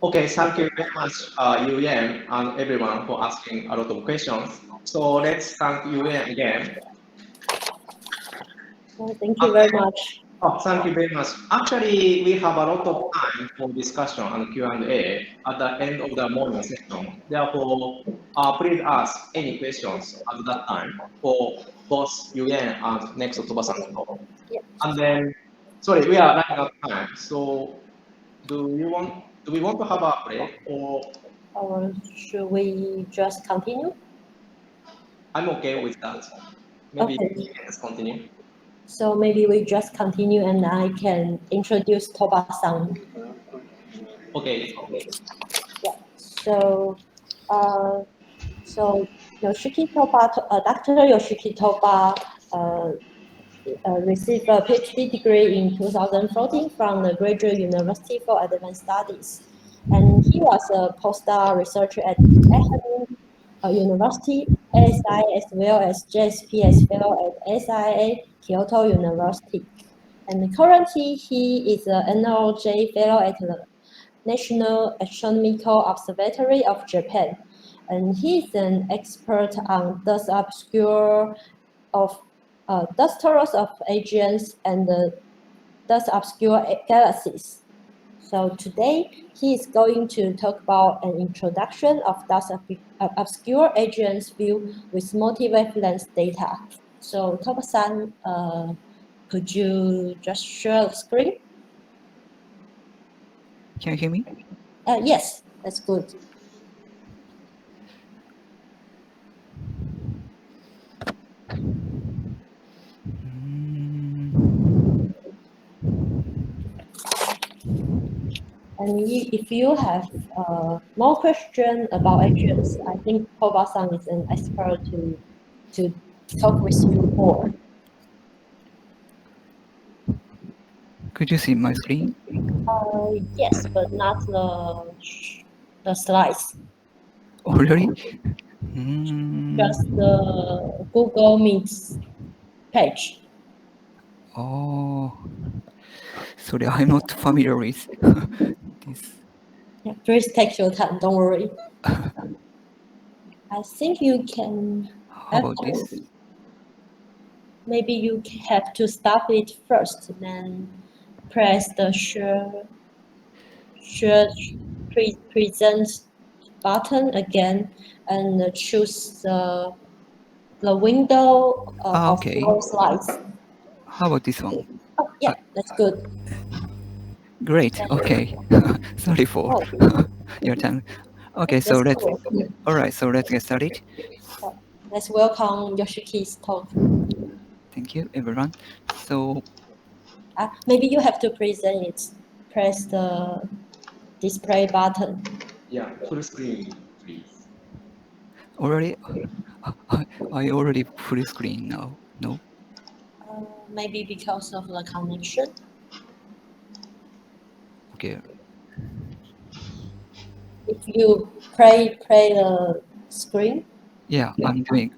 Okay, thank you very much, Yuyen and everyone for asking a lot of questions. So let's thank Yuyen again. Thank you very much. Oh, thank you very much. Actually, we have a lot of time for discussion and Q&A at the end of the morning session. Therefore, please ask any questions at that time for both Yuyen and next Toba-san. Yeah. And then, sorry, we are running out of time. So, do we want to have a break Or should we just continue? I'm okay with that. Maybe Okay. let's continue. So maybe we just continue and I can introduce Toba-san. Okay. Yeah. Uh, so Yoshiki Toba, Dr. Yoshiki Toba received a PhD degree in 2014 from the Graduate University for Advanced Studies. And he was a postdoc researcher at AGN University, ASI, as well as JSPS Fellow at SIA Kyoto University. And currently, he is an NRJ Fellow at the National Astronomical Observatory of Japan. And he is an expert on dust obscure of dust torus of AGNs and dust obscure galaxies. So today he is going to talk about an introduction of dust obscure AGNs view with multi-wavelength data. So Toba-san, could you just share the screen? Can you hear me? Yes, that's good. And if you have more questions about AGNs, I think Toba-san is an expert to talk with you more. Could you see my screen? Yes, but not the slides. Oh, really? Just the Google Meets page. Oh, sorry, I'm not familiar with this. Yeah, please take your time. Don't worry. I think you can. How about this? Maybe you have to stop it first, then press the share present button again and choose the window of Okay. your slides. How about this one? Oh, yeah, that's good. Great. Okay. Sorry for your time. Okay, so That's let's. cool. All right, so let's get started. Let's welcome Yoshiki's talk. Thank you, everyone. So Maybe you have to present it. Press the display button. Yeah, full screen, please. already, I already full screen now. No. Maybe because of the connection. Okay. If you play the screen. Yeah, I'm doing.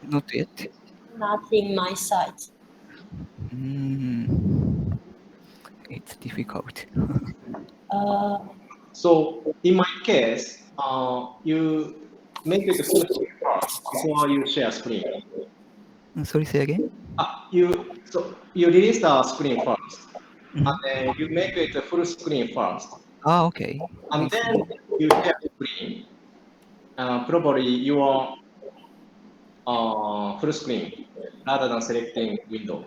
Not yet. Not in my side. It's difficult. So in my case, you make it full screen first before you share screen. Sorry, say again. You release the screen first, and then you make it a full screen first. Okay. And then you share screen. Probably your full screen rather than selecting window.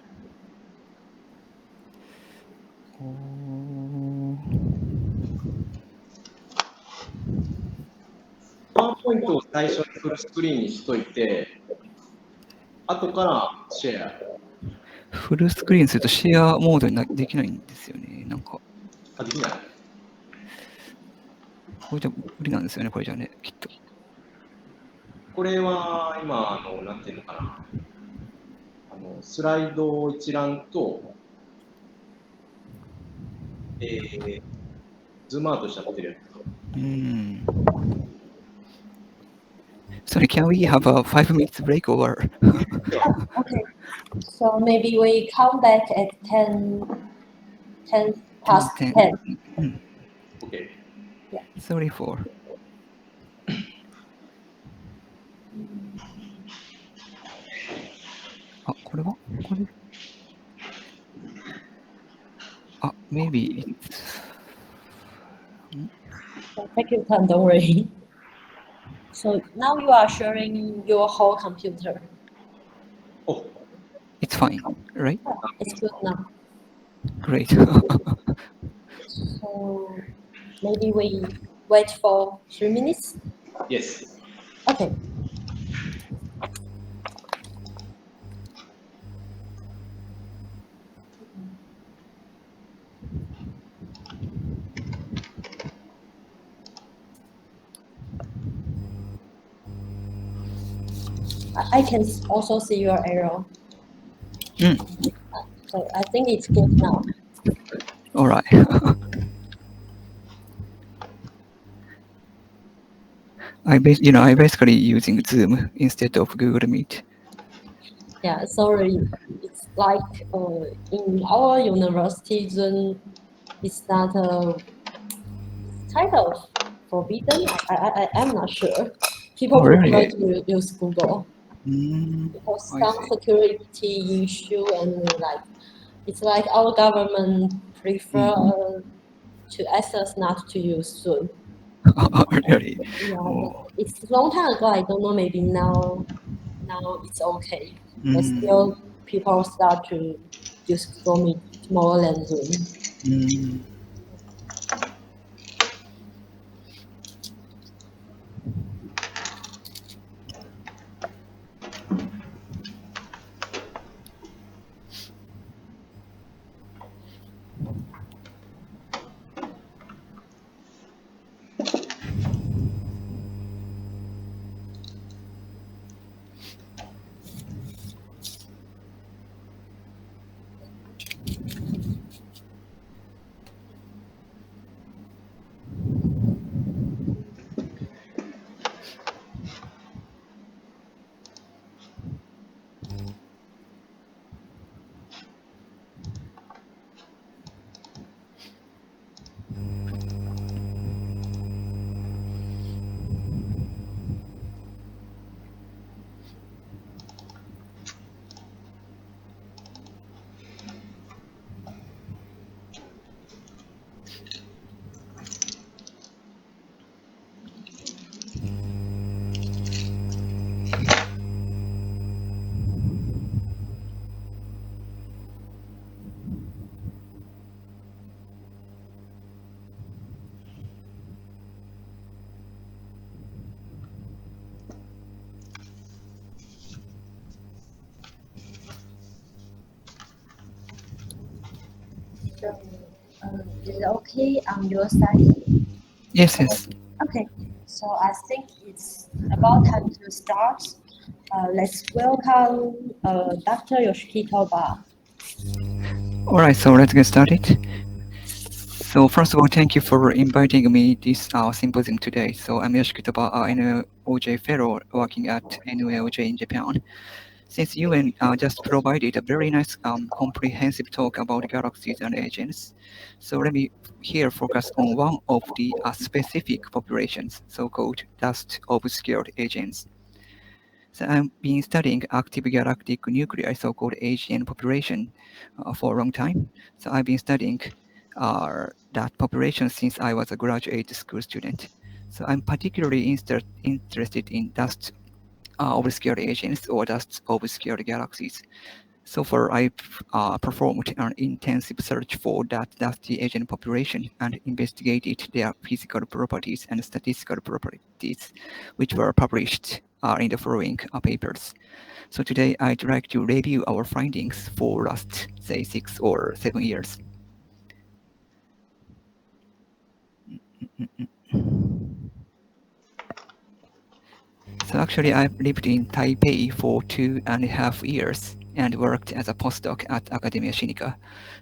PowerPoint を最初にフルスクリーンにしといて、後からシェア。フルスクリーンするとシェアモードにできないんですよね。なんか。できない。これじゃ無理なんですよね、これじゃね、きっと。これは今、なんていうのかな。スライド一覧と、ズームアウトしちゃってるやつ。Sorry, can we have a 5 minutes break or? Okay. So maybe we come back at 10 past 10. 10. Okay. 34. Maybe it's... Take your time, don't worry. So now you are sharing your whole computer. Oh, It's fine, right? It's good now. Great. So maybe we wait for 3 minutes. yes. Okay. I can also see your arrow. So I think it's good now. All right. I basically using Zoom instead of Google Meet. Yeah, sorry. It's like in our university, Zoom is not kind of forbidden. I am not sure. People really? prefer to use Google because I some see. security issue and like it's like our government prefer to ask us not to use Zoom. Really? Yeah, Oh. it's a long time ago. I don't know. Maybe now it's okay. But still, people start to use Google Meet more than Zoom. So, is it okay on your side? Yes. Okay. So I think it's about time to start. Let's welcome Dr. Yoshiki Toba. All right, so let's get started. So first of all, thank you for inviting me this symposium today. So I'm Yoshiki Toba, NLJ fellow working at NLJ in Japan. Since UN just provided a very nice comprehensive talk about galaxies and agents, so let me here focus on one of the specific populations, so-called dust obscured agents. So I've been studying active galactic nuclei, so-called AGN population, for a long time. So I've been studying that population since I was a graduate school student. So I'm particularly interested in dust obscured agents or dust obscured galaxies. So far, I've performed an intensive search for that dusty agent population and investigated their physical properties and statistical properties, which were published in the following papers. So today, I'd like to review our findings for last, say, 6 or 7 years. So actually, I've lived in Taipei for 2.5 years and worked as a postdoc at Academia Sinica.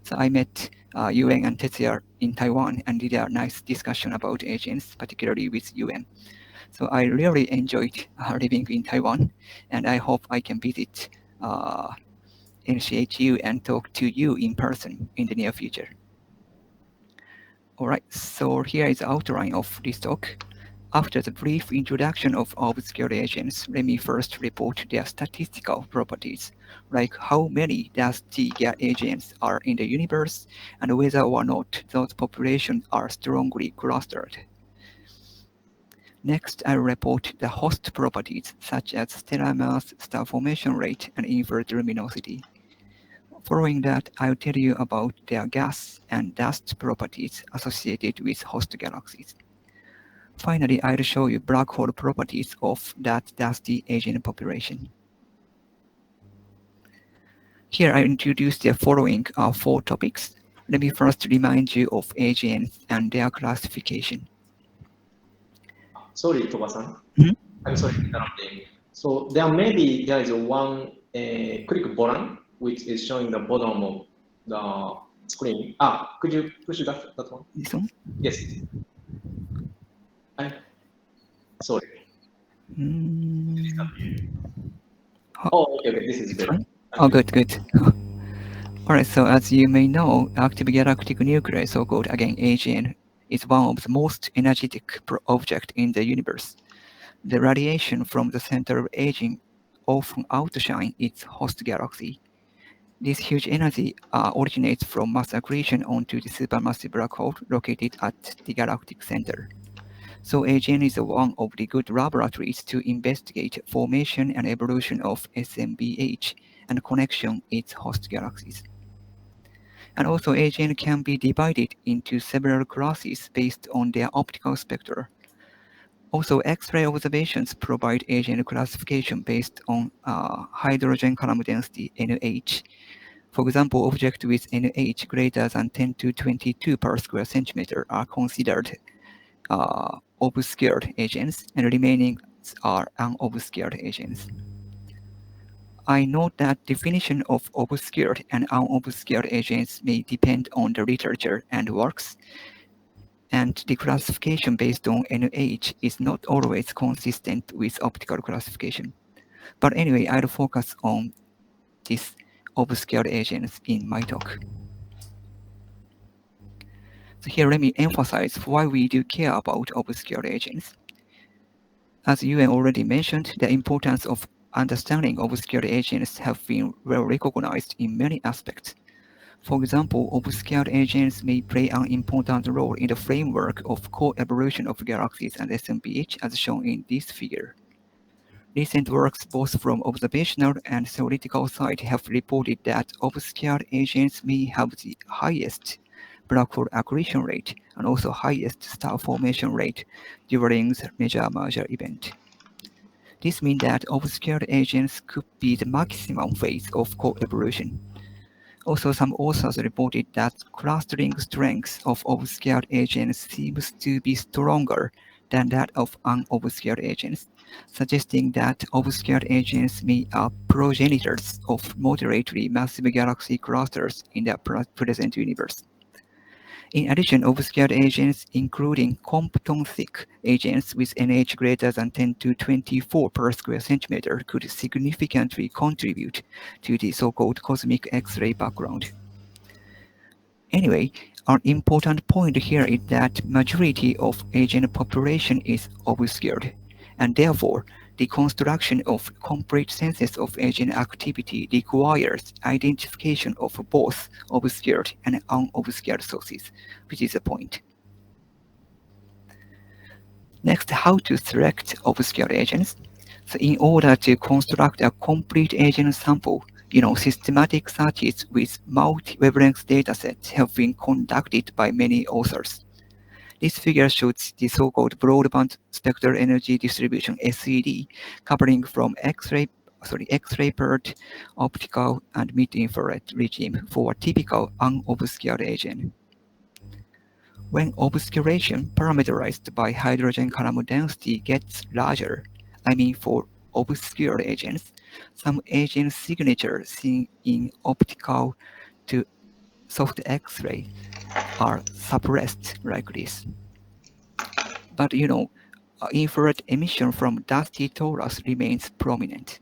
So I met Yuan and Tetsuya in Taiwan and did a nice discussion about agents, particularly with Yuan. So I really enjoyed living in Taiwan, and I hope I can visit NCHU and talk to you in person in the near future. Alright, so here is the outline of this talk. After the brief introduction of obscure agents, let me first report their statistical properties, like how many dusty gas agents are in the universe and whether or not those populations are strongly clustered. Next, I'll report the host properties such as stellar mass, star formation rate, and infrared luminosity. Following that, I'll tell you about their gas and dust properties associated with host galaxies. Finally, I'll show you black hole properties of that dusty agent population. Here I introduce the following 4 topics. Let me first remind you of AGNs and their classification. Sorry, Toba-san. Mhm. I'm sorry interrupting. So there is one click button which is showing the bottom of the screen. Could you push that one? This one? Yes. Sorry. Oh, okay, this is It's better. fine? Oh, good. Alright, so as you may know, active galactic nuclei, so-called again AGN, is one of the most energetic objects in the universe. The radiation from the center of aging often outshines its host galaxy. This huge energy originates from mass accretion onto the supermassive black hole located at the galactic center. So AGN is one of the good laboratories to investigate formation and evolution of SMBH and connection its host galaxies. And also AGN can be divided into several classes based on their optical spectra. Also, X-ray observations provide AGN classification based on hydrogen column density NH. For example, objects with NH greater than 10 to 22 per square centimeter are considered obscured agents, and remaining are unobscured agents. I note that definition of obscured and unobscured agents may depend on the literature and works, and the classification based on NH is not always consistent with optical classification. But anyway, I'll focus on these obscured agents in my talk. So here, let me emphasize why we do care about obscured agents. As Yuen already mentioned, the importance of understanding obscured agents have been well recognized in many aspects. For example, obscured agents may play an important role in the framework of co-evolution of galaxies and SMBH as shown in this figure. Recent works both from observational and theoretical side have reported that obscured agents may have the highest black hole accretion rate and also highest star formation rate during the major merger event. This means that obscured agents could be the maximum phase of co-evolution. Also, some authors reported that clustering strength of obscured agents seems to be stronger than that of unobscured agents, suggesting that obscured agents may are progenitors of moderately massive galaxy clusters in the present universe. In addition, obscured agents, including Compton-thick agents with NH greater than 10 to 24 per square centimeter, could significantly contribute to the so-called cosmic X-ray background. Anyway, an important point here is that majority of agent population is obscured, and therefore the construction of complete census of agent activity requires identification of both obscured and unobscured sources, which is the point. Next, how to select obscured agents. So in order to construct a complete agent sample, systematic searches with multi-wavelength datasets have been conducted by many authors. This figure shows the so-called broadband spectral energy distribution (SED), covering from X-ray paired, optical, and mid-infrared regime for a typical unobscured agent. When obscuration parameterized by hydrogen column density gets larger, I mean for obscured agents, some agent signatures seen in optical to soft X-ray are suppressed like this. But infrared emission from dusty torus remains prominent.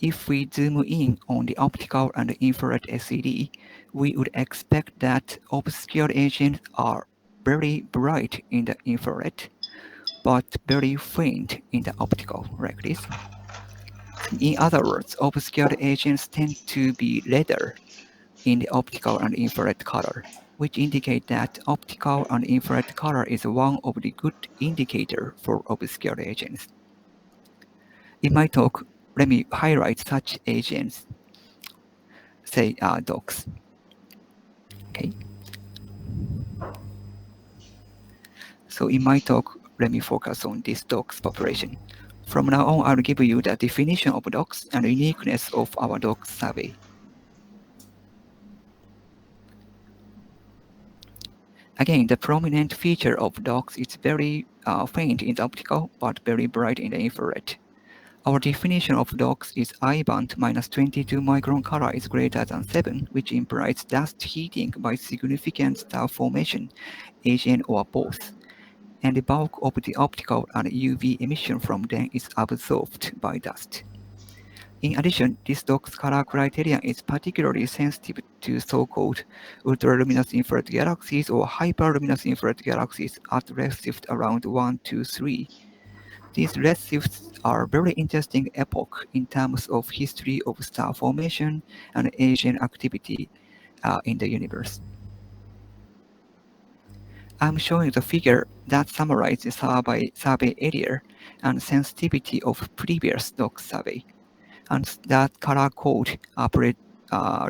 if we zoom in on the optical and infrared SED, we would expect that obscured agents are very bright in the infrared, but very faint in the optical, like this. So in other words, obscured agents tend to be redder in the optical and infrared color, which indicate that optical and infrared color is one of the good indicator for obscured agents. In my talk, let me highlight such agents, say dogs. Okay. So in my talk, let me focus on this dogs population. From now on, I'll give you the definition of dogs and the uniqueness of our dog survey. Again, the prominent feature of dogs is very faint in the optical, but very bright in the infrared. Our definition of dogs is I band minus 22 micron color is greater than 7, which implies dust heating by significant star formation, AGN or both. And the bulk of the optical and UV emission from them is absorbed by dust. In addition, this dog's color criterion is particularly sensitive to so-called ultraluminous infrared galaxies or hyperluminous infrared galaxies at redshift around 1 to 3. These redshifts are very interesting epoch in terms of history of star formation and AGN activity in the universe. I'm showing the figure that summarizes the survey area and sensitivity of previous dog survey. And that color code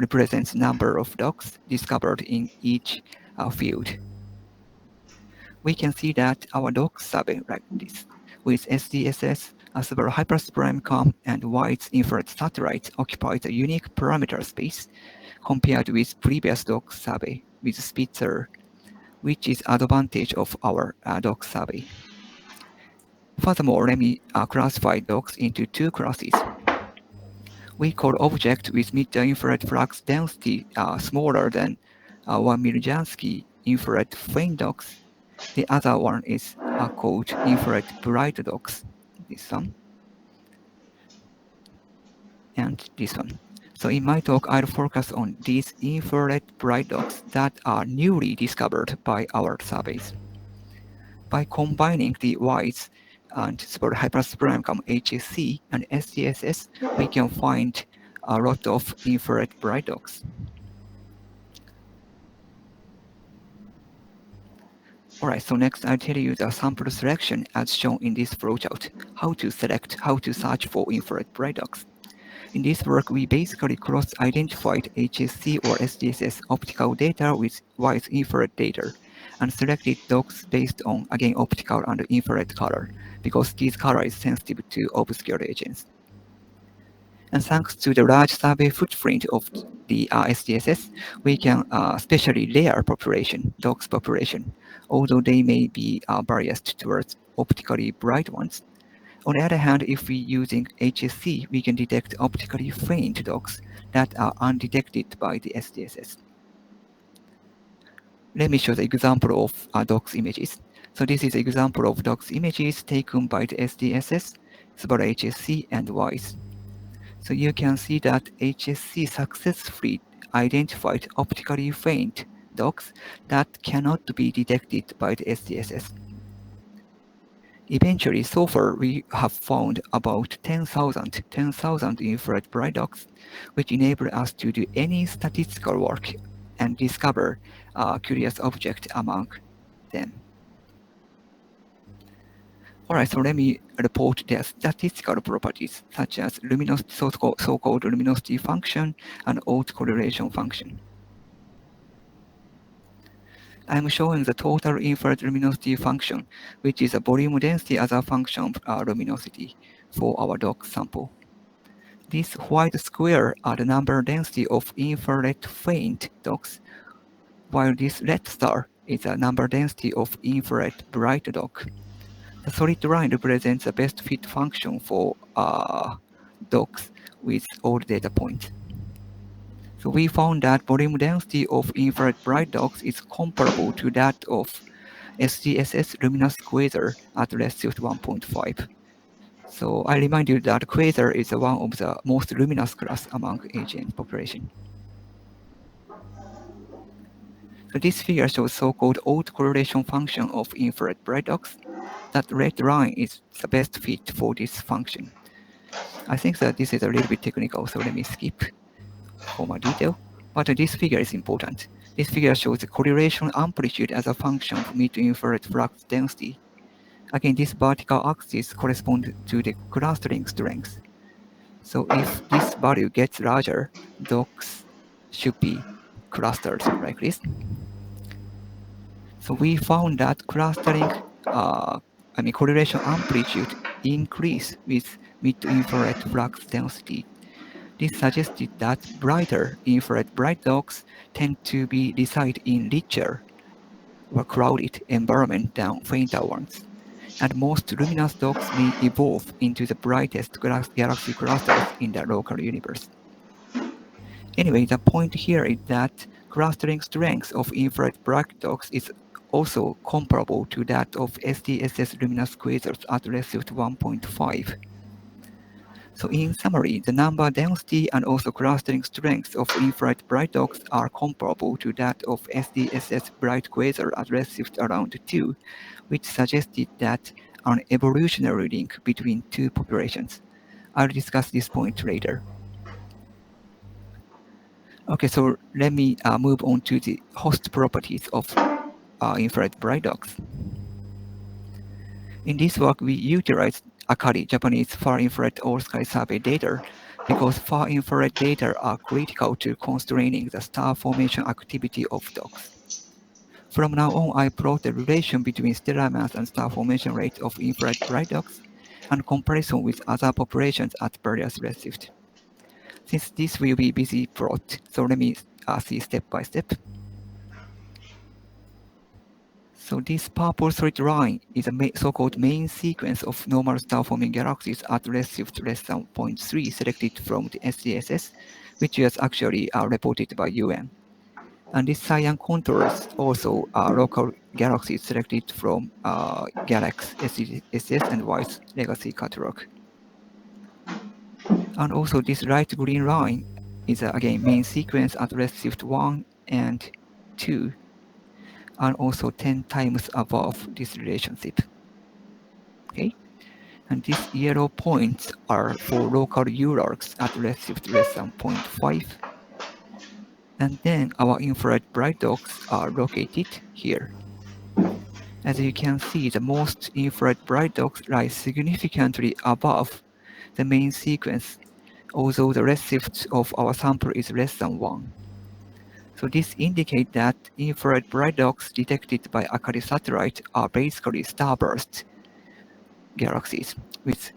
represents number of dogs discovered in each field. We can see that our dog survey like this, with SDSS, several hypersupreme COM, and WISE infrared satellites occupies a unique parameter space compared with previous dog survey with Spitzer, which is advantage of our dog survey. Furthermore, let me classify dogs into two classes. We call object with mid-infrared flux density smaller than 1 millijansky infrared faint dogs. The other one is called infrared bright dogs, this one, and this one. So in my talk, I'll focus on these infrared bright dogs that are newly discovered by our surveys. By combining the WISE and hypersupreme HSC and SDSS, we can find a lot of infrared bright dogs. Alright, so next I'll tell you the sample selection as shown in this flowchart, how to search for infrared bright dogs. In this work, we basically cross-identified HSC or SDSS optical data with WISE infrared data and selected dogs based on, again, optical and infrared color, because this color is sensitive to obscured agents. And thanks to the large survey footprint of the SDSS, we can especially rare population, dogs population, although they may be biased towards optically bright ones. On the other hand, if we're using HSC, we can detect optically faint dogs that are undetected by the SDSS. Let me show the example of dogs images. So this is an example of dogs images taken by the SDSS, about HSC and WISE. So you can see that HSC successfully identified optically faint dogs that cannot be detected by the SDSS. Eventually, so far, we have found about 10,000 infrared bright dogs, which enable us to do any statistical work and discover curious objects among them. Alright, so let me report their statistical properties, such as so-called luminosity function and autocorrelation function. I'm showing the total infrared luminosity function, which is a volume density as a function of luminosity for our dog sample. This white square are the number density of infrared faint dogs, while this red star is the number density of infrared bright dog. The solid line represents the best fit function for dogs with all data points. So we found that volume density of infrared bright dogs is comparable to that of SDSS luminous quasar at redshift 1.5. So I remind you that quasar is one of the most luminous class among AGN population. So this figure shows so-called autocorrelation function of infrared bright dogs. That red line is the best fit for this function. I think that this is a little bit technical, so let me skip for more detail. But this figure is important. This figure shows the correlation amplitude as a function of mid-infrared flux density. Again, this vertical axis corresponds to the clustering strength. So if this value gets larger, dogs should be clustered like this. So we found that clustering, correlation amplitude increase with mid-infrared flux density. This suggested that brighter infrared bright dogs tend to be reside in richer or crowded environment than fainter ones. And most luminous dogs may evolve into the brightest galaxy clusters in the local universe. Anyway, the point here is that clustering strength of infrared bright dogs is also comparable to that of SDSS luminous quasars at redshift 1.5. So in summary, the number density and also clustering strength of infrared bright dogs are comparable to that of SDSS bright quasar at redshift around 2, which suggested that an evolutionary link between two populations. I'll discuss this point later. Okay, so let me move on to the host properties of infrared bright dogs. In this work, we utilized ACARI, Japanese Far Infrared All-Sky Survey data, because far infrared data are critical to constraining the star formation activity of dogs. From now on, I plot the relation between stellar mass and star formation rate of infrared bright dogs, and comparison with other populations at various redshifts. Since this will be busy plot, so let me see step by step. So this purple solid line is a so-called main sequence of normal star-forming galaxies at redshift less than 0.3 selected from the SDSS, which was actually reported by UN. And this cyan contours also local galaxies selected from Galax, SDSS, and White's legacy catalog. And also this light green line is again main sequence at redshift 1 and 2, and also 10 times above this relationship. Okay, and these yellow points are for local ULARCs at redshift less than 0.5. And then our infrared bright dogs are located here. As you can see, the most infrared bright dogs lie significantly above the main sequence, although the redshift of our sample is less than 1. So this indicates that infrared bright dogs detected by ACARI satellite are basically starburst galaxies with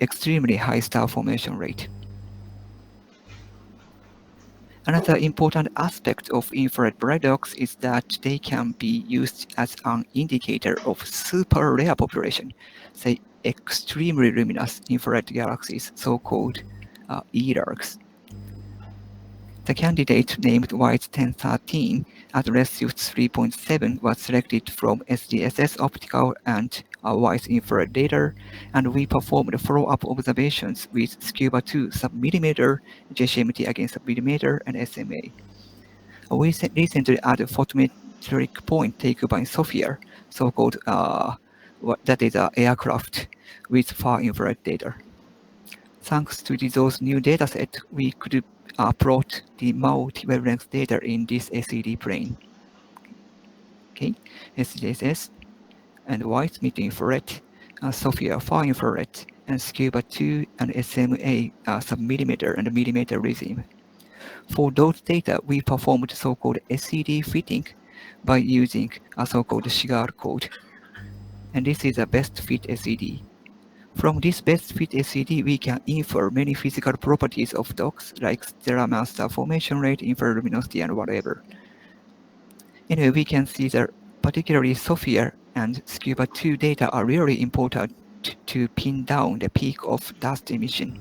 extremely high star formation rate. Another important aspect of infrared bright dogs is that they can be used as an indicator of super rare population, say extremely luminous infrared galaxies, so-called ELARCs. The candidate named White 1013 at redshift 3.7 was selected from SDSS optical and White infrared data, and we performed follow-up observations with SCUBA 2 sub-millimeter, JCMT again sub-millimeter, and SMA. We recently added photometric point taken by Sophia, so-called that is an aircraft with far infrared data. Thanks to those new datasets, we could plot the multi-wavelength data in this SED plane. Okay, SDSS and White mid-infrared, Sophia far infrared, and SCUBA 2 and SMA sub-millimeter and millimeter regime. For those data, we performed so-called SED fitting by using a so-called SHIGAR code. And this is a best fit SED. From this best fit SED, we can infer many physical properties of dogs, like stellar mass, star formation rate, infrared luminosity, and whatever. Anyway, we can see that particularly Sophia and SCUBA 2 data are really important to pin down the peak of dust emission.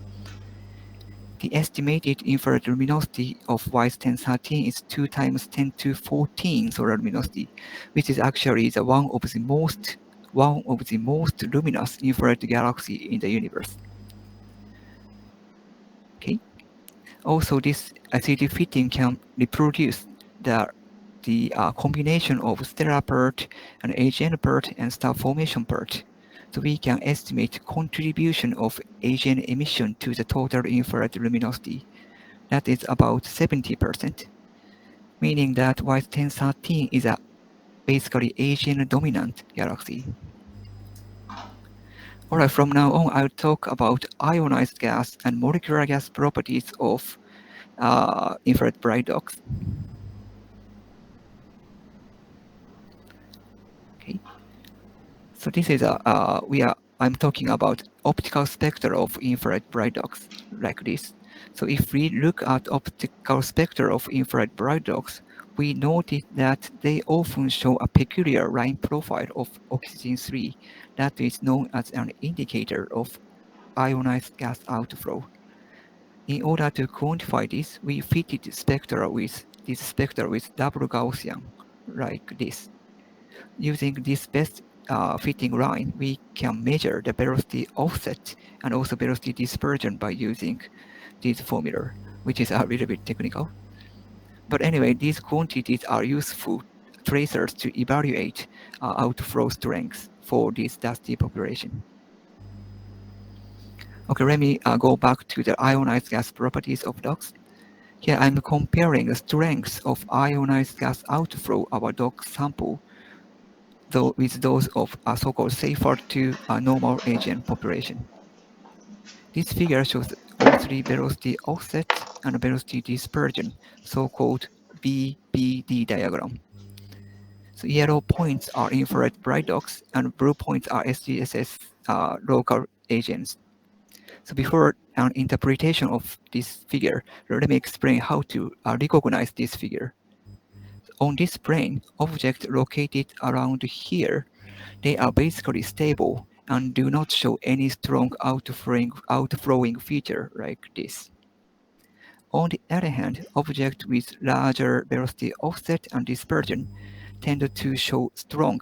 The estimated infrared luminosity of White 1013 is 2 times 10 to 14 solar luminosity, which is actually the one of the most one of the most luminous infrared galaxies in the universe. Okay. Also, this acidic fitting can reproduce the combination of stellar part and AGN part and star formation part. So we can estimate contribution of AGN emission to the total infrared luminosity. That is about 70%, meaning that Y1013 is a basically AGN dominant galaxy. Alright, from now on, I'll talk about ionized gas and molecular gas properties of infrared bright dogs. Okay, so this is I'm talking about optical spectra of infrared bright dogs like this. So if we look at optical spectra of infrared bright dogs, we notice that they often show a peculiar line profile of oxygen-3 that is known as an indicator of ionized gas outflow. In order to quantify this, we fitted this spectra with double Gaussian, like this. Using this best fitting line, we can measure the velocity offset and also velocity dispersion by using this formula, which is a little bit technical. But anyway, these quantities are useful tracers to evaluate outflow strength for this dusty population. Okay, let me go back to the ionized gas properties of dogs. Here I'm comparing the strength of ionized gas outflow of a dog sample with those of a so-called safer to a normal AGN population. This figure shows O3 velocity offset and velocity dispersion, so-called BBD diagram. So yellow points are infrared bright dogs and blue points are SDSS local agents. So before an interpretation of this figure, let me explain how to recognize this figure. On this plane, objects located around here, they are basically stable and do not show any strong outflowing feature like this. On the other hand, objects with larger velocity offset and dispersion tend to show strong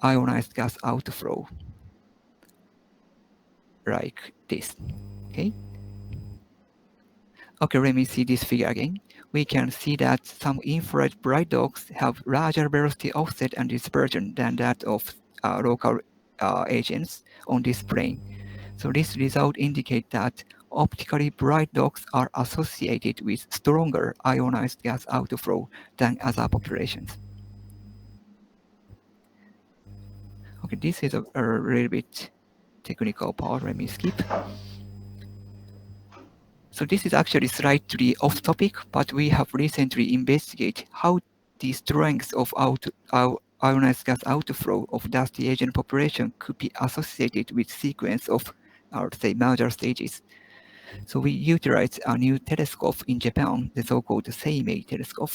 ionized gas outflow like this. Okay. Okay, let me see this figure again. We can see that some infrared bright dogs have larger velocity offset and dispersion than that of local agents on this plane. So this result indicates that optically bright dogs are associated with stronger ionized gas outflow than other populations. Okay, this is a little bit technical part. Let me skip. So this is actually slightly off topic, but we have recently investigated how the strength of ionized gas outflow of dusty agent population could be associated with sequence of, say, major stages. So we utilized a new telescope in Japan, the so-called Seimei telescope.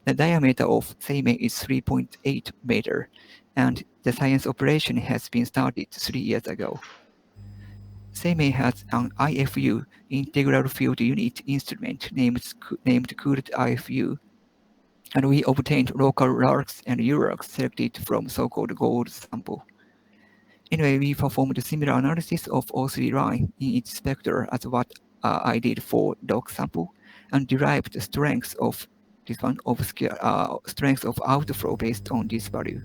The diameter of Seimei is 3.8 meter, and the science operation has been started 3 years ago. Seimei has an IFU, Integral Field Unit instrument named Cooled IFU, and we obtained local larks and Urarks selected from so-called gold sample. Anyway, we performed similar analysis of O3 line in its spectra as what I did for dog sample, and derived the strength of this one strength of outflow based on this value.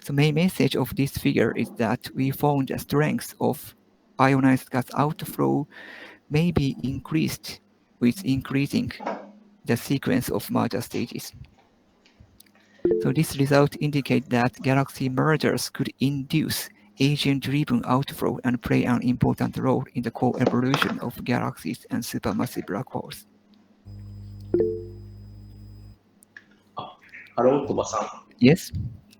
The main message of this figure is that we found the strength of ionized gas outflow may be increased with increasing the sequence of major stages. So this result indicates that galaxy mergers could induce AGN-driven outflow and play an important role in the co-evolution of galaxies and supermassive black holes. Hello, Toba-san. Yes?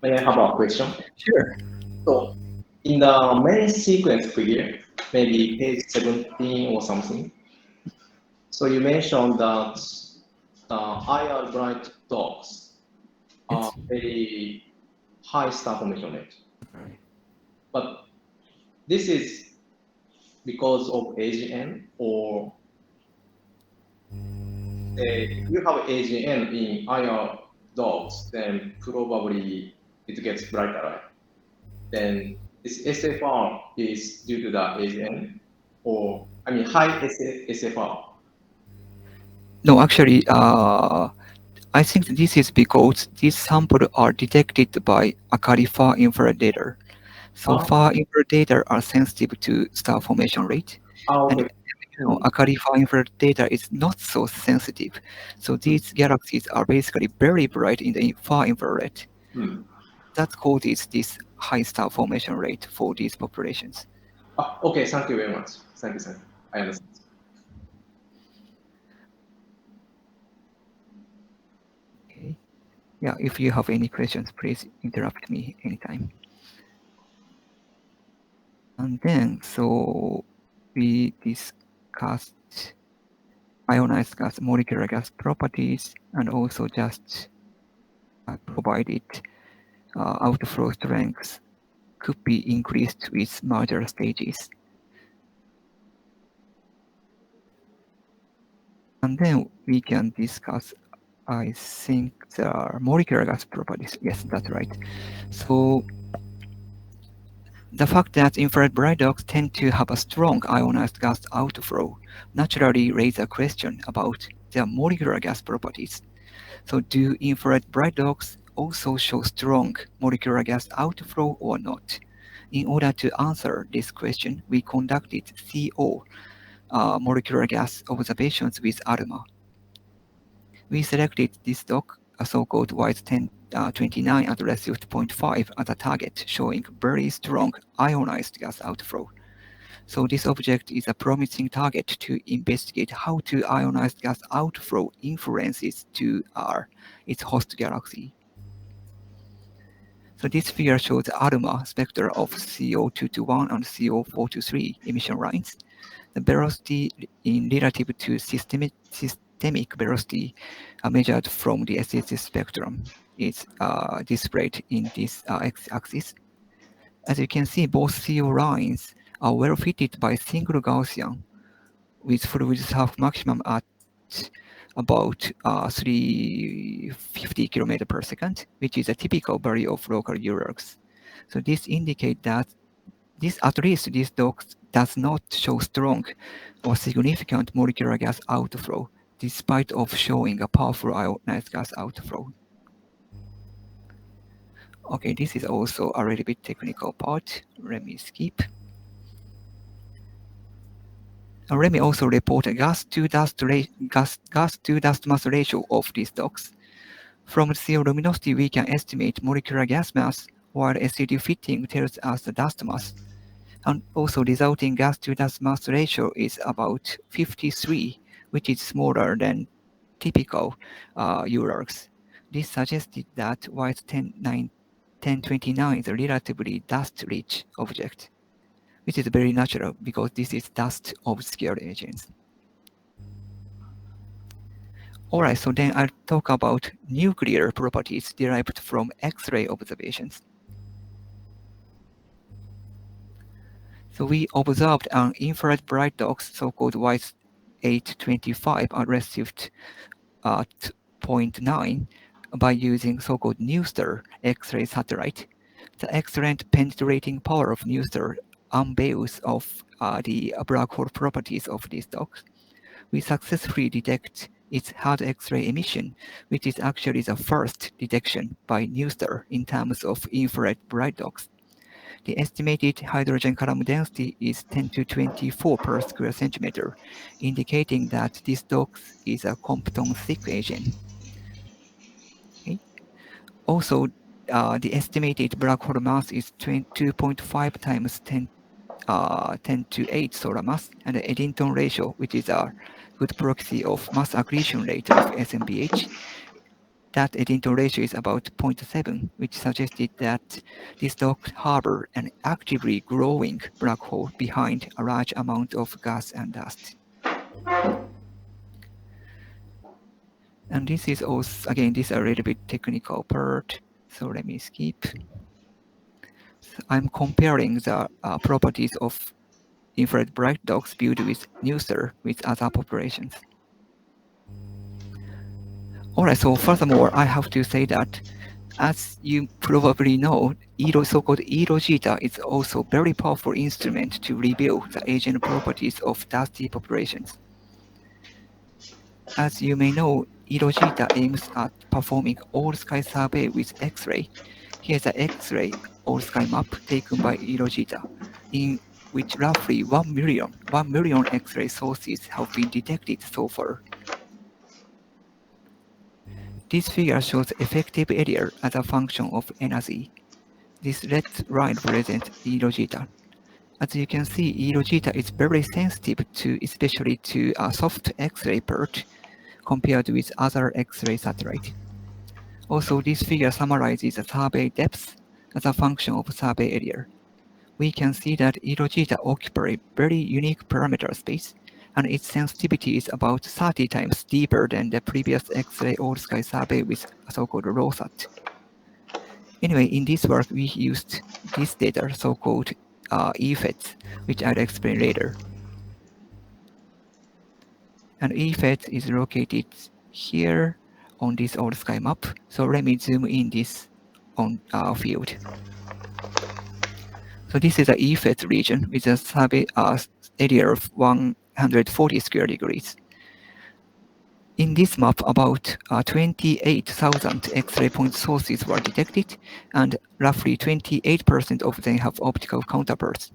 May I have a question? Sure. So, in the main sequence figure, maybe page 17 or something, so you mentioned that IR bright dogs are very high star formation rate. But this is because of AGN, or if you have AGN in IR dogs, then probably it gets brighter, right? then this SFR is due to the AGN, or I mean high SFR. No, actually, I think this is because these samples are detected by Akari far infrared data. So far infrared data are sensitive to star formation rate. And Akari far infrared data is not so sensitive. So these galaxies are basically very bright in the far infrared. That causes this high star formation rate for these populations. Okay, thank you very much. Thank you. I understand. Okay. Yeah, if you have any questions, please interrupt me anytime. And then, so we discussed ionized gas, molecular gas properties, and also just provided outflow strengths could be increased with larger stages. And then we can discuss, I think, the molecular gas properties. Yes, that's right. So the fact that infrared bright dogs tend to have a strong ionized gas outflow naturally raises a question about their molecular gas properties. So do infrared bright dogs also show strong molecular gas outflow or not? In order to answer this question, we conducted CO molecular gas observations with ALMA. We selected this dog, a so-called white 1029 at ratio 0.5 as a target, showing very strong ionized gas outflow. So this object is a promising target to investigate how to ionized gas outflow influences to its host galaxy. So this figure shows the ALMA spectra of CO221 and CO423 emission lines. The velocity in relative to systemic velocity measured from the SSS spectrum is displayed in this x-axis. As you can see, both CO lines are well fitted by single Gaussian with fluid half maximum at about 350 km per second, which is a typical value of local URLs. So this indicates that at least this dog does not show strong or significant molecular gas outflow, despite of showing a powerful ionized gas outflow. Okay, this is also a little bit technical part. Let me skip. Let me also report a gas to dust mass ratio of these dogs. From CO luminosity, we can estimate molecular gas mass, while SCD fitting tells us the dust mass. And also resulting gas to dust mass ratio is about 53, which is smaller than typical URLs. This suggested that white 1029 is a relatively dust-rich object, which is very natural because this is dust-obscured agents. Alright, so then I'll talk about nuclear properties derived from X-ray observations. So we observed an infrared bright dogs, so-called white 825, are received at 0.9 by using so-called Newster X-ray satellite. The excellent penetrating power of Newster unveils of the black hole properties of these dogs. We successfully detect its hard X-ray emission, which is actually the first detection by Newster in terms of infrared bright dogs. The estimated hydrogen column density is 10 to 24 per square centimeter, indicating that this dog is a Compton-thick agent. Okay. Also, the estimated black hole mass is 2.5 times 10 to 8 solar mass, and the Eddington ratio, which is a good proxy of mass accretion rate of SMBH. That Eddington ratio is about 0.7, which suggested that this dog harbor an actively growing black hole behind a large amount of gas and dust. And this is also, again, this is a little bit technical part, so let me skip. So I'm comparing the properties of infrared bright dogs viewed with Newster with other populations. Alright, so furthermore, I have to say that As you probably know, so-called ELO-zeta is also a very powerful instrument to reveal the AGN properties of dusty populations. As you may know, ELO-zeta aims at performing all-sky survey with X-ray. Here's an X-ray all-sky map taken by ELO-zeta, in which roughly 1 million X-ray sources have been detected so far. This figure shows effective area as a function of energy. This red line represents ELO-zeta. As you can see, ELO-zeta is very sensitive to, especially to a soft X-ray part compared with other X-ray satellite. Also, this figure summarizes the survey depth as a function of survey area. We can see that ELO-zeta occupies very unique parameter space, and its sensitivity is about 30 times deeper than the previous X-ray all-sky survey with a so-called ROSAT. Anyway, in this work, we used this data, so-called EFETs, which I'll explain later. And EFET is located here on this all-sky map. So let me zoom in this on field. So this is the EFET region with a survey area of 140 square degrees. In this map, about 28,000 X-ray point sources were detected, and roughly 28% of them have optical counterparts.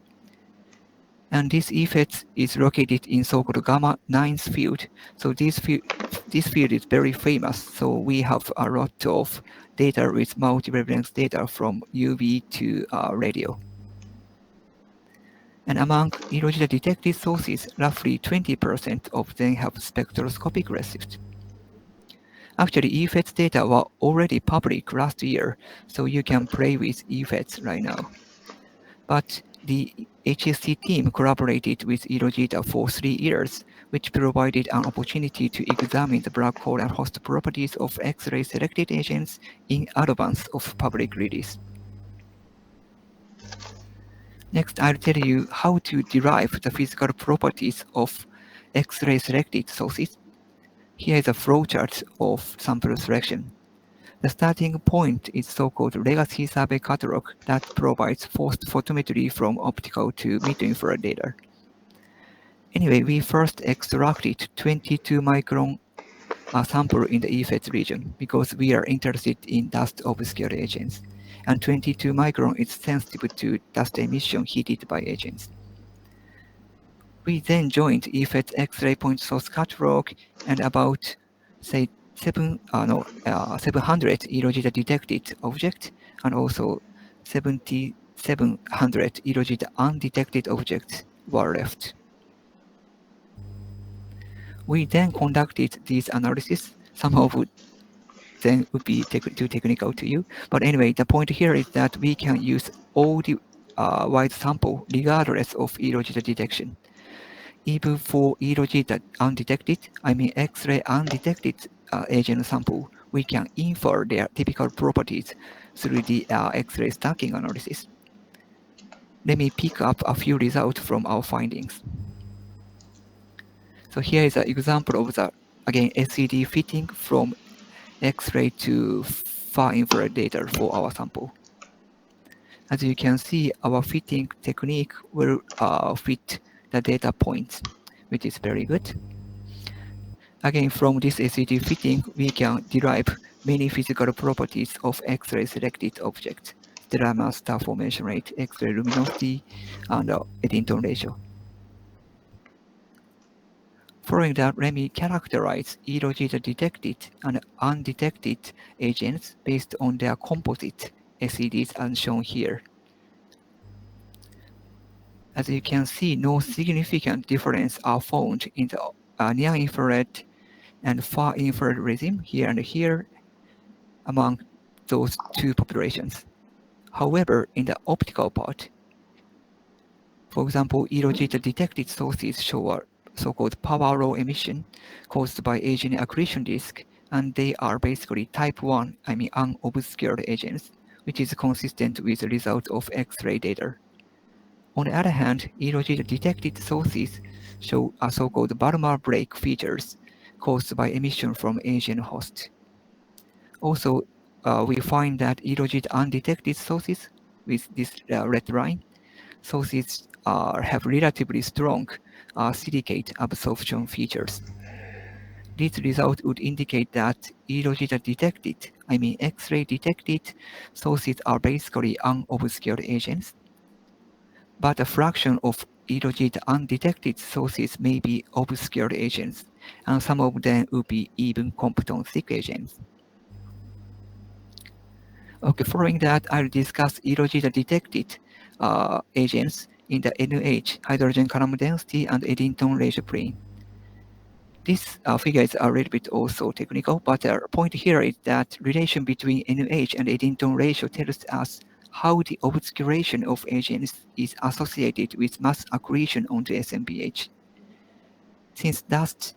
And this EFET is located in so-called gamma 9th field. So this field is very famous. So we have a lot of data with multi-wavelength data from UV to radio. And among ELO-zeta detected sources, roughly 20% of them have spectroscopic residues. Actually, EFET's data were already public last year, so you can play with EFETs right now. But the HSC team collaborated with ELO-zeta for 3 years, which provided an opportunity to examine the black hole and host properties of X-ray selected agents in advance of public release. Next, I'll tell you how to derive the physical properties of X-ray selected sources. Here is a flowchart of sample selection. The starting point is so-called legacy survey catalog that provides forced photometry from optical to mid-infrared data. Anyway, we first extracted 22 micron sample in the EFET region because we are interested in dust obscured agents, and 22 micron is sensitive to dust emission heated by agents. We then joined EFET X-ray point source catalog and about, say, 700 ELO-zeta detected objects and also 7,700 ELO-zeta undetected objects were left. We then conducted these analysis. Some of them would be too technical to you, but anyway, the point here is that we can use all the wide sample regardless of ELO-zeta detection. Even for ELO-zeta undetected, I mean X-ray undetected agent sample, we can infer their typical properties through the X-ray stacking analysis. Let me pick up a few results from our findings. So here is an example of the, again, SED fitting from X-ray to far infrared data for our sample. As you can see, our fitting technique will fit the data points, which is very good. Again, from this SED fitting, we can derive many physical properties of X-ray selected objects: stellar mass, star formation rate, X-ray luminosity, and Eddington ratio. Following that, let me characterize ELO-zeta detected and undetected agents based on their composite SEDs as shown here. As you can see, no significant difference are found in the near-infrared and far-infrared regime here and here among those two populations. However, in the optical part, for example, ELO-zeta detected sources show a so-called power law emission caused by AGN accretion disk, and they are basically type 1, I mean unobscured agents, which is consistent with the result of X-ray data. On the other hand, ELO-zeta detected sources show a so-called Balmer break features caused by emission from AGN host. Also, we find that EROGIT undetected sources with this red line, sources have relatively strong silicate absorption features. This result would indicate that EROGIT detected, I mean X-ray detected sources are basically unobscured agents, but a fraction of EROGIT undetected sources may be obscured agents, and some of them would be even compton-thick agents. Okay, following that, I'll discuss EROGIT detected agents in the NH, hydrogen column density, and Eddington ratio plane. This figure is a little bit also technical, but the point here is that relation between NH and Eddington ratio tells us how the obscuration of agents is associated with mass accretion onto SMPH. Since dust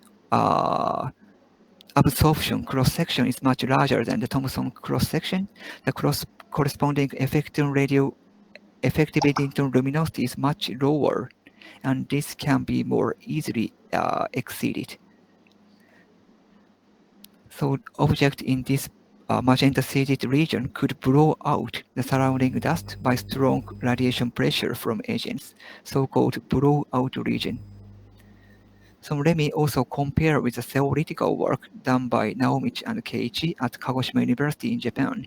absorption cross-section is much larger than the Thomson cross-section, the corresponding effective Eddington luminosity is much lower, and this can be more easily exceeded. So object in this magenta shaded region could blow out the surrounding dust by strong radiation pressure from agents, so-called blowout region. So let me also compare with the theoretical work done by Naomichi and Keiichi at Kagoshima University in Japan.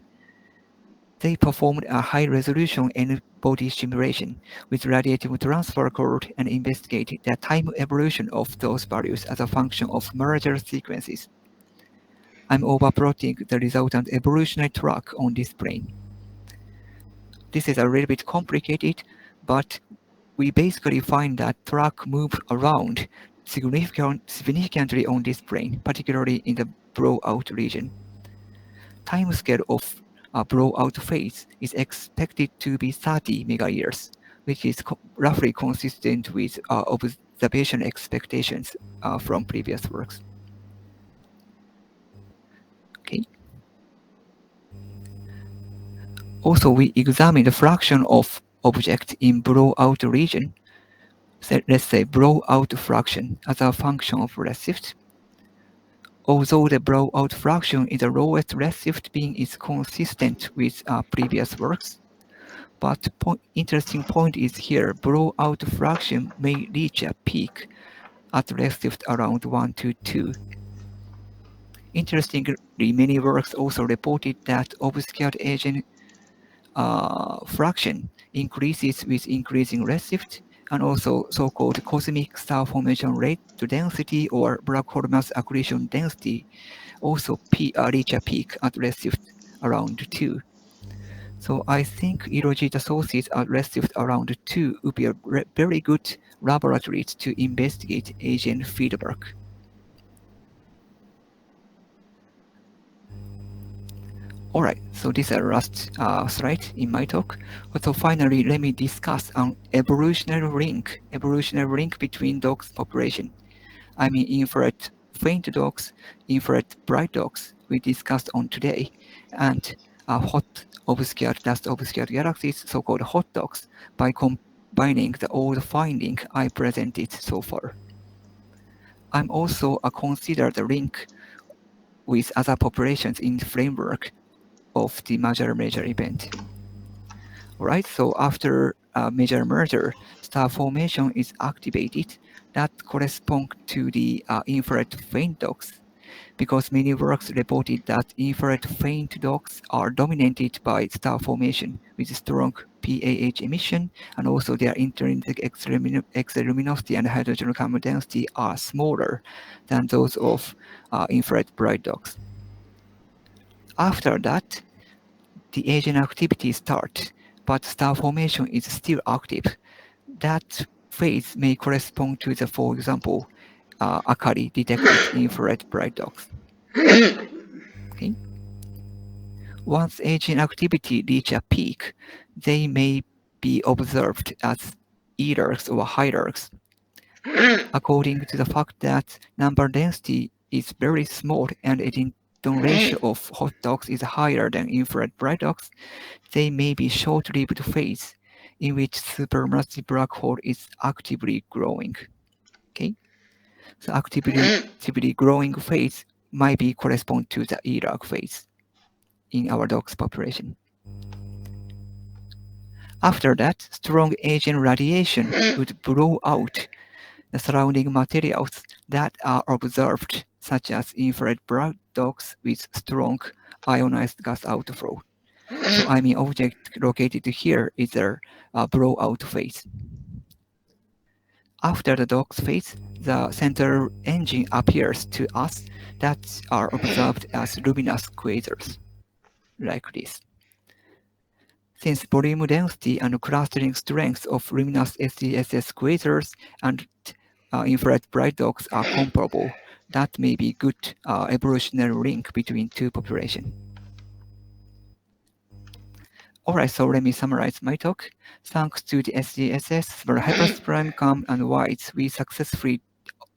They performed a high-resolution N-body simulation with radiative transfer curve and investigated the time evolution of those values as a function of merger sequences. I'm overplotting the resultant evolutionary track on this plane. This is a little bit complicated, but we basically find that track move around significantly on this plane, particularly in the blowout region. Timescale of a blowout phase is expected to be 30 megayears, which is roughly consistent with observation expectations from previous works. Okay. Also, we examine the fraction of objects in blowout region, let's say blowout fraction, as a function of redshift. Although the blowout fraction in the lowest redshift beam is consistent with previous works, but interesting point is here, blowout fraction may reach a peak at redshift around 1 to 2. Interestingly, many works also reported that obscured agent fraction increases with increasing redshift, and also so-called cosmic star formation rate to density or black hole mass accretion density also reach a peak at redshift around 2. So I think EROGIT sources at redshift around 2 would be a very good laboratories to investigate AGN feedback. Alright, so this is the last slide in my talk. So finally, let me discuss an evolutionary link between dogs population. I mean infrared faint dogs, infrared bright dogs we discussed on today, and hot obscured dust obscured galaxies, so-called hot dogs, by combining the old finding I presented so far. I'm also consider the link with other populations in the framework of the major event. Alright, so after a major merger, star formation is activated. That corresponds to the infrared faint dogs, because many works reported that infrared faint dogs are dominated by star formation with strong PAH emission, and also their intrinsic X-ray luminosity and hydrogen carbon density are smaller than those of infrared bright dogs. After that, the agent activity starts, but star formation is still active. That phase may correspond to the, for example, Akari detected infrared bright dogs. Okay. Once agent activity reach a peak, they may be observed as E-larks or high-larks. According to the fact that number density is very small and Eddington ratio of hot dogs is higher than infrared bright dogs, they may be short-lived phase in which supermassive black hole is actively growing. Okay, so actively growing phase might be correspond to the E-lark phase in our dogs population. After that, strong AGN radiation would blow out the surrounding materials that are observed, such as infrared bright dogs with strong ionized gas outflow. So I mean, object located here is their blowout phase. After the dog's phase, the central engine appears to us that are observed as luminous quasars, like this. Since volume density and clustering strength of luminous SDSS quasars and infrared bright dogs are comparable, that may be good evolutionary link between two populations. Alright, so let me summarize my talk. Thanks to the SDSS, the hypersuprime cam and whites, we successfully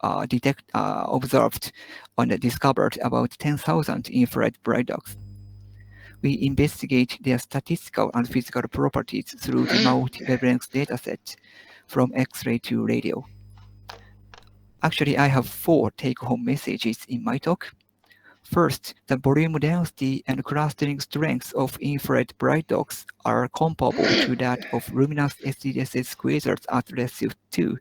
observed and discovered about 10,000 infrared bright dogs. We investigate their statistical and physical properties through the multi-wavelength dataset from X-ray to radio. Actually, I have 4 take-home messages in my talk. First, the volume density and clustering strength of infrared bright dogs are comparable to that of luminous SDSS quasars at redshift 2,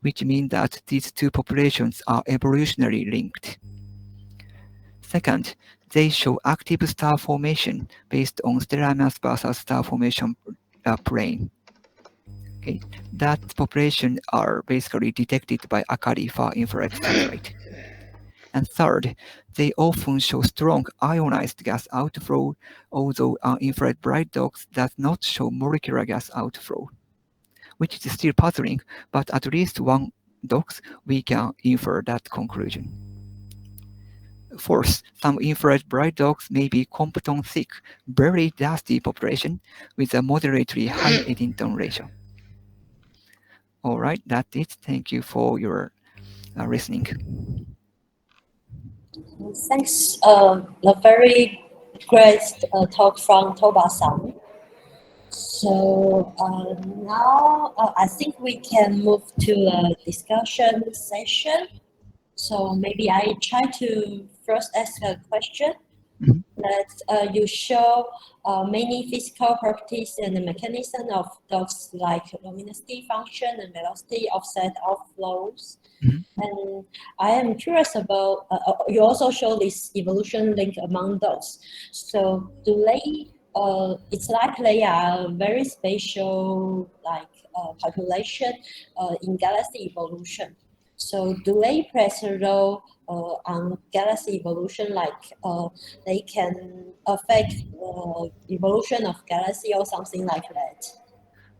which means that these two populations are evolutionarily linked. Second, they show active star formation based on stellar mass versus star formation plane. Okay, that population are basically detected by Akari far infrared satellite. And third, they often show strong ionized gas outflow, although infrared bright dogs does not show molecular gas outflow, which is still puzzling, but at least one dogs we can infer that conclusion. Fourth, some infrared bright dogs may be Compton-thick, very dusty population with a moderately high Eddington ratio. All right, that's it. Thank you for your listening. Thanks. A very great talk from Toba-san. So now I think we can move to a discussion session. So maybe I try to first ask a question. Mhm. That you show many physical properties and the mechanism of dogs like luminosity function and velocity offset of flows. Mhm. And I am curious about, you also show this evolution link among dogs. So do they, it's like they are very spatial, like population in galaxy evolution. So do they play a role on galaxy evolution, like they can affect the evolution of galaxy or something like that?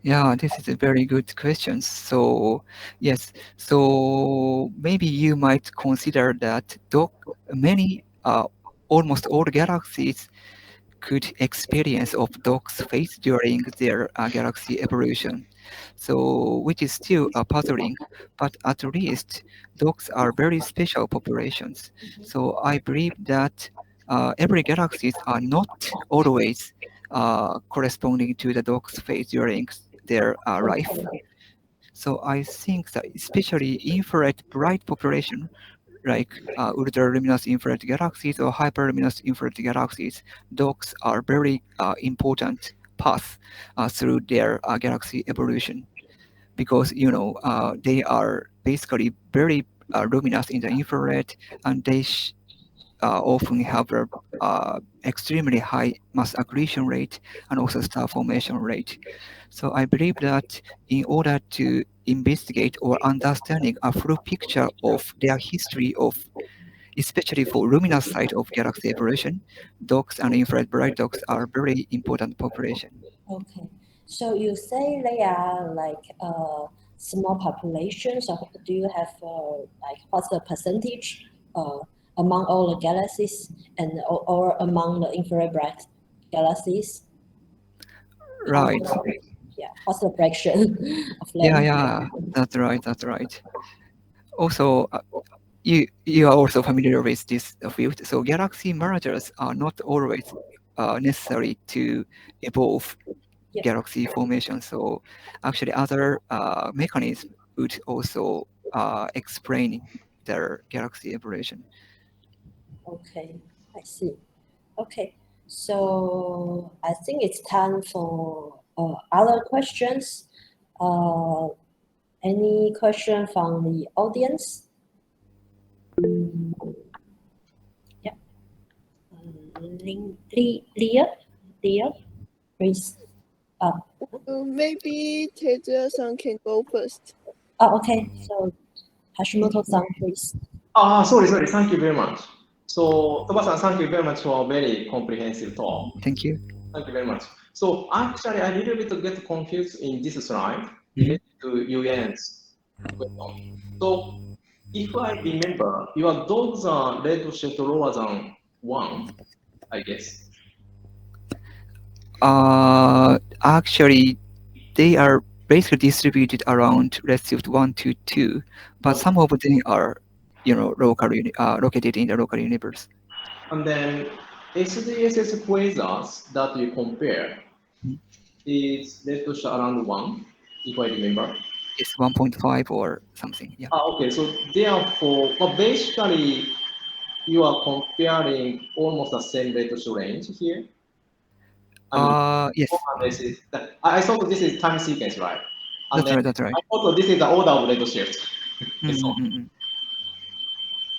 Yeah, this is a very good question. So yes, so maybe you might consider that many, almost all galaxies could experience of dog's phase during their galaxy evolution. So which is still puzzling, but at least dogs are very special populations. So I believe that every galaxies are not always corresponding to the dog's phase during their life. So I think that especially infrared bright population like ultra-luminous infrared galaxies or hyperluminous infrared galaxies, dogs are very important path through their galaxy evolution because they are basically very luminous in the infrared and they often have a extremely high mass accretion rate and also star formation rate. So I believe that in order to investigate or understanding a full picture of their history of, especially for luminous side of galaxy evolution, dogs and infrared bright dogs are very important population. Okay, so you say they are like small populations, or do you have like what's the percentage among all the galaxies and or among the infrared bright galaxies? Right. Yeah, what's the fraction of them? Yeah, that's right, that's right. Also, you are also familiar with this field. So galaxy mergers are not always necessary to evolve Yeah. galaxy formation. So actually other mechanisms would also explain their galaxy evolution. Okay, I see. Okay, So I think it's time for other questions. Any question from the audience? Yeah. Leah, please. Maybe Teja-san can go first. Okay. So Hashimoto-san, please. Sorry. Thank you very much. So, Toba-san, thank you very much for a very comprehensive talk. Thank you. Thank you very much. So, actually, I little bit get confused in this slide related to UN's question. So, if I remember, your dogs are redshift lower than 1, I guess. Actually, they are basically distributed around redshift 1 to 2, but some of them are, located in the local universe. And then SDSS quasars that you compare is redshift around 1, if I remember. It's 1.5 or something. Yeah. Okay, so therefore, basically, you are comparing almost the same redshift range here. Yes. I thought this is time sequence, right? And That's right. I thought this is the order of redshift.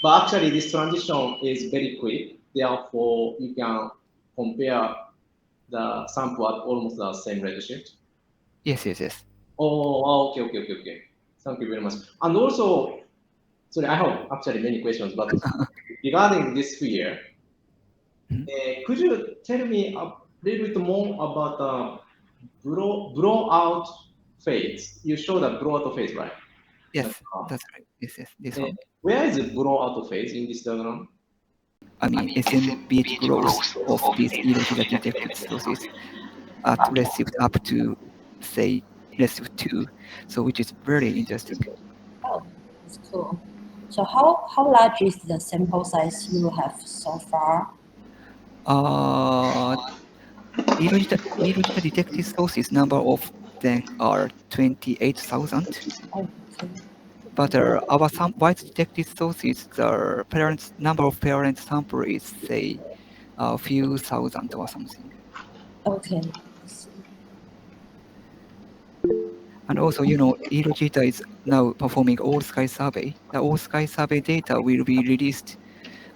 But actually, this transition is very quick. Therefore, you can compare the sample at almost the same redshift. Yes. Okay. Thank you very much. And also, sorry, I have actually many questions, but regarding this sphere, could you tell me a little bit more about the blowout phase? You showed the blowout phase, right? Yes, that's right. Yes. This one. Where is the blowout phase in this diagram? I mean, SMBH growth of these irregular detected sources at redshift up to, say, redshift 2, so which is very interesting. Oh, that's cool. So how large is the sample size you have so far? Irregular detected sources, number of them are 28,000. Okay. But our wide detected sources, the number of parent sample is, say, a few thousand or something. Okay. And also, Irojita is now performing all sky survey. The all sky survey data will be released,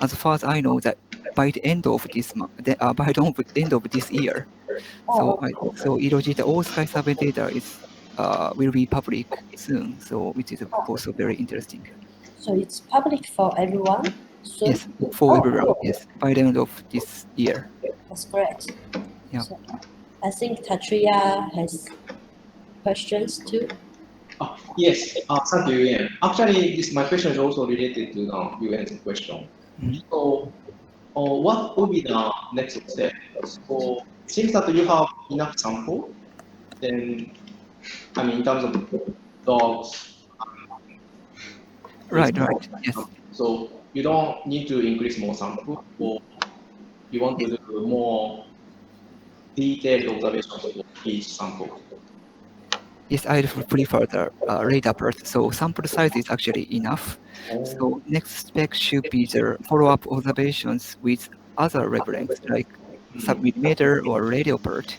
as far as I know, that by the end of this end of this year. So Irojita all sky survey data is will be public soon. So which is also very interesting. So it's public for everyone? Soon? Yes, for everyone. Yes, by the end of this year. That's great. Yeah. So I think Katria has questions too. Yes, thank you, Ian. Actually, my question is also related to the UN's question. So, what would be the next step? So, it seems that you have enough sample. Then, I mean, in terms of dogs. Right. Yes. So you don't need to increase more sample, or you want to do more detailed observations for each sample. Yes, I prefer the radar part. So sample size is actually enough. So next step should be the follow-up observations with other wavelengths like submillimeter or radio part.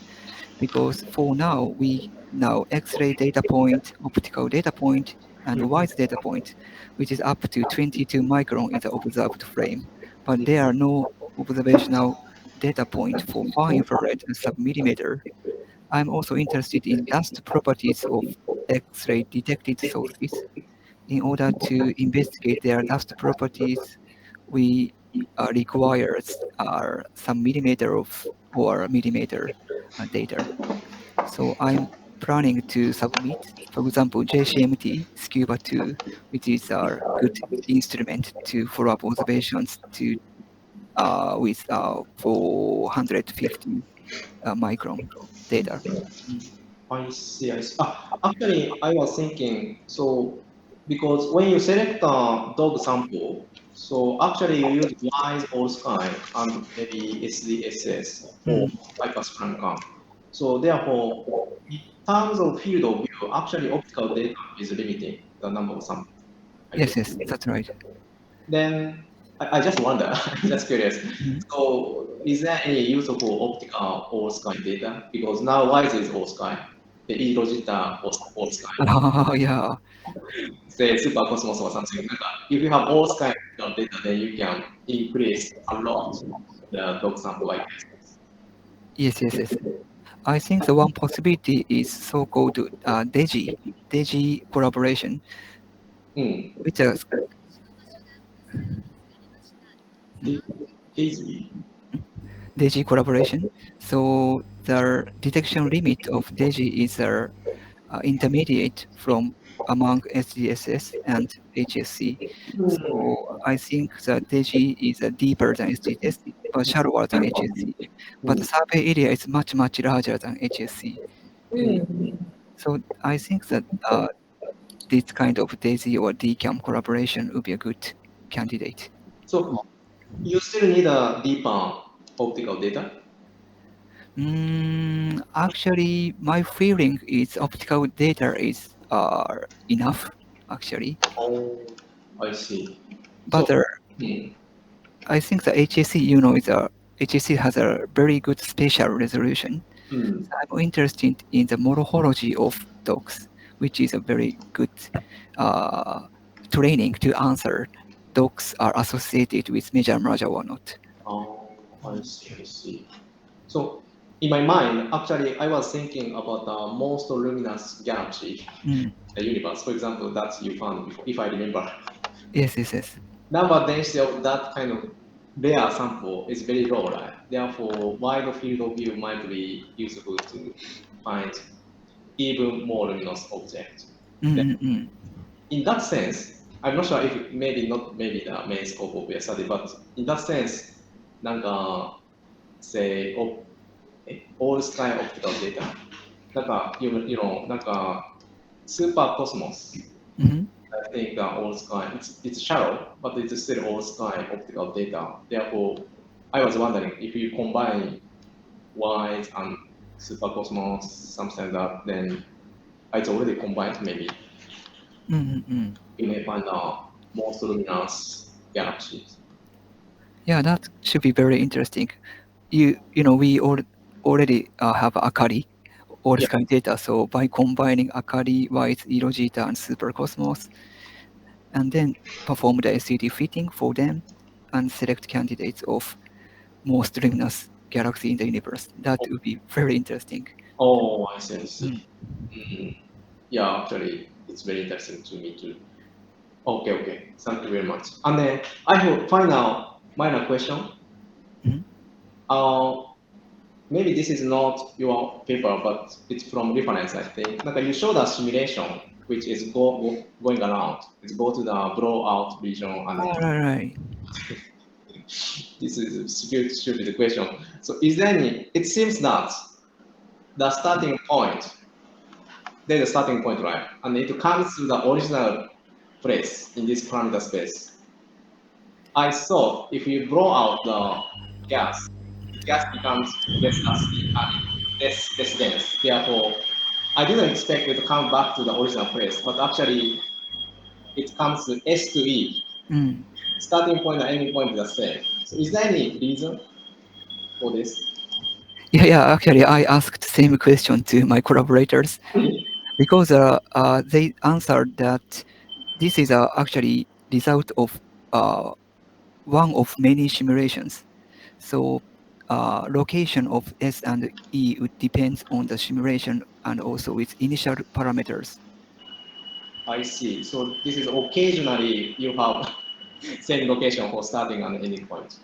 Because for now, we know X-ray data point, optical data point, and wide data point, which is up to 22 micron in the observed frame. But there are no observational data point for far infrared and submillimeter. I'm also interested in dust properties of X-ray detected sources. In order to investigate their dust properties, we require some millimeter or millimeter data. So I'm planning to submit, for example, JCMT Scuba 2, which is a good instrument to follow up observations with 450 micron data. I see. Actually, I was thinking, so because when you select a dog sample, so actually you use WISE or Sky and maybe SDSS or hyperscan cam. So therefore, in terms of field of view, actually optical data is limiting the number of samples. Yes, that's right. Then I just wonder, just curious. So is there any useful optical all sky data? Because now WISE is all sky. The E-Rogita all sky. Yeah. Say Super Cosmos or something. If you have all sky data, then you can increase a lot the dog sample like this. Yes. I think the one possibility is so-called DEGI collaboration, which is Easy. DEGI collaboration. So the detection limit of DEGI is intermediate from among SDSS and HSC. So I think that DEGI is deeper than SDSS, but shallower than HSC. But the survey area is much larger than HSC. So I think that this kind of DESI or DCAM collaboration would be a good candidate. So you still need a deeper optical data? Actually, my feeling is optical data is enough, actually. Oh, I see. But So, I think the HSC, HSC has a very good spatial resolution. So I'm interested in the morphology of dogs, which is a very good training to answer dogs are associated with major merger or not. oh, I see. So in my mind, actually, I was thinking about the most luminous galaxy, the universe. For example, that you found before, if I remember. Yes. Number density of that kind of rare sample is very low, right? Therefore, wide field of view might be useful to find even more luminous objects. In that sense, I'm not sure if maybe the main scope of your study, but in that sense, なんか say all sky optical data, なんか you know なんか super cosmos. I think all sky it's shallow, but it's still all sky optical data. Therefore, I was wondering if you combine WISE and super cosmos, something like that, then it's already combined maybe. You may find most luminous galaxies. Yeah, that should be very interesting. We already have Akari, all sky data. So by combining Akari, WISE, E-Rogita, and Super Cosmos, and then perform the SED fitting for them and select candidates of most luminous galaxy in the universe. That would be very interesting. Oh, I see. Yeah, actually, it's very interesting to me too. Okay. Thank you very much. And then I have final minor question. Maybe this is not your paper, but it's from reference, I think. You showed a simulation which is going around. It's go to the blowout region. And Right. This is a stupid question. So is there any, it seems that the starting point, there's a starting point, right? And it comes to the original place in this parameter space. I thought if you blow out the gas becomes less dense. Therefore, I didn't expect it to come back to the original place, but actually it comes to S to E. Starting point and ending point is the same. So is there any reason for this? Yeah, actually, I asked the same question to my collaborators because they answered that this is actually result of one of many simulations. So location of S and E would depend on the simulation and also its initial parameters. I see. So this is occasionally you have same location for starting and ending point.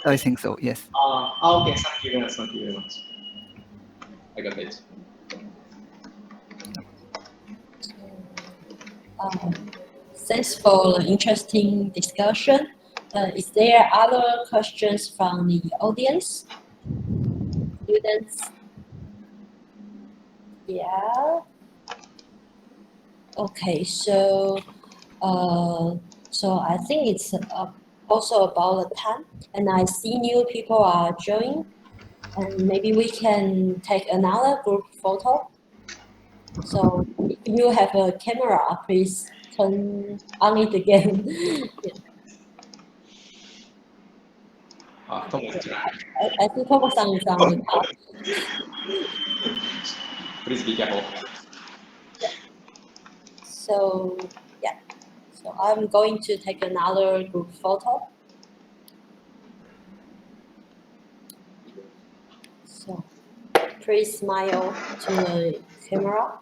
I think so, yes. Okay, thank you very much. I got it. Thanks for the interesting discussion. Is there other questions from the audience? Students? Yeah. Okay, so I think it's also about the time, and I see new people are joining, and maybe we can take another group photo. So if you have a camera, please turn on it again. Yeah. Thomas. I think Toba-san is on the call. Please be careful. So yeah, so I'm going to take another group photo. So please smile to the camera.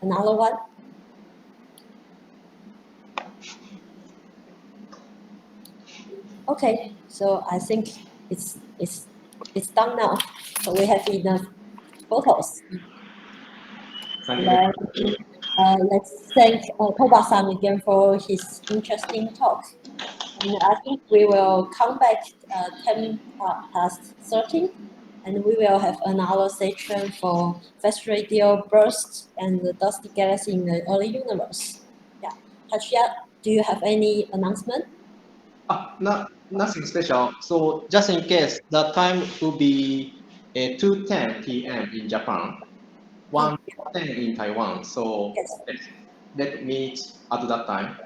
Another one. Okay, so I think it's done now. So we have enough photos. Thank you very much. Let's thank Toba-san again for his interesting talk. And I think we will come back 10 past 13, and we will have another section for fast radio bursts and the dusty galaxy in the early universe. Yeah, Hachiya, do you have any announcement? Nothing special. So just in case, the time will be 2:10 p.m. in Japan, 1:10 in Taiwan. So Yes. let's meet at that time.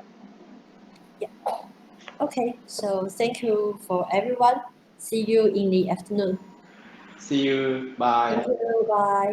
Okay, so thank you for everyone. See you in the afternoon. See you. Bye. Thank you. Bye.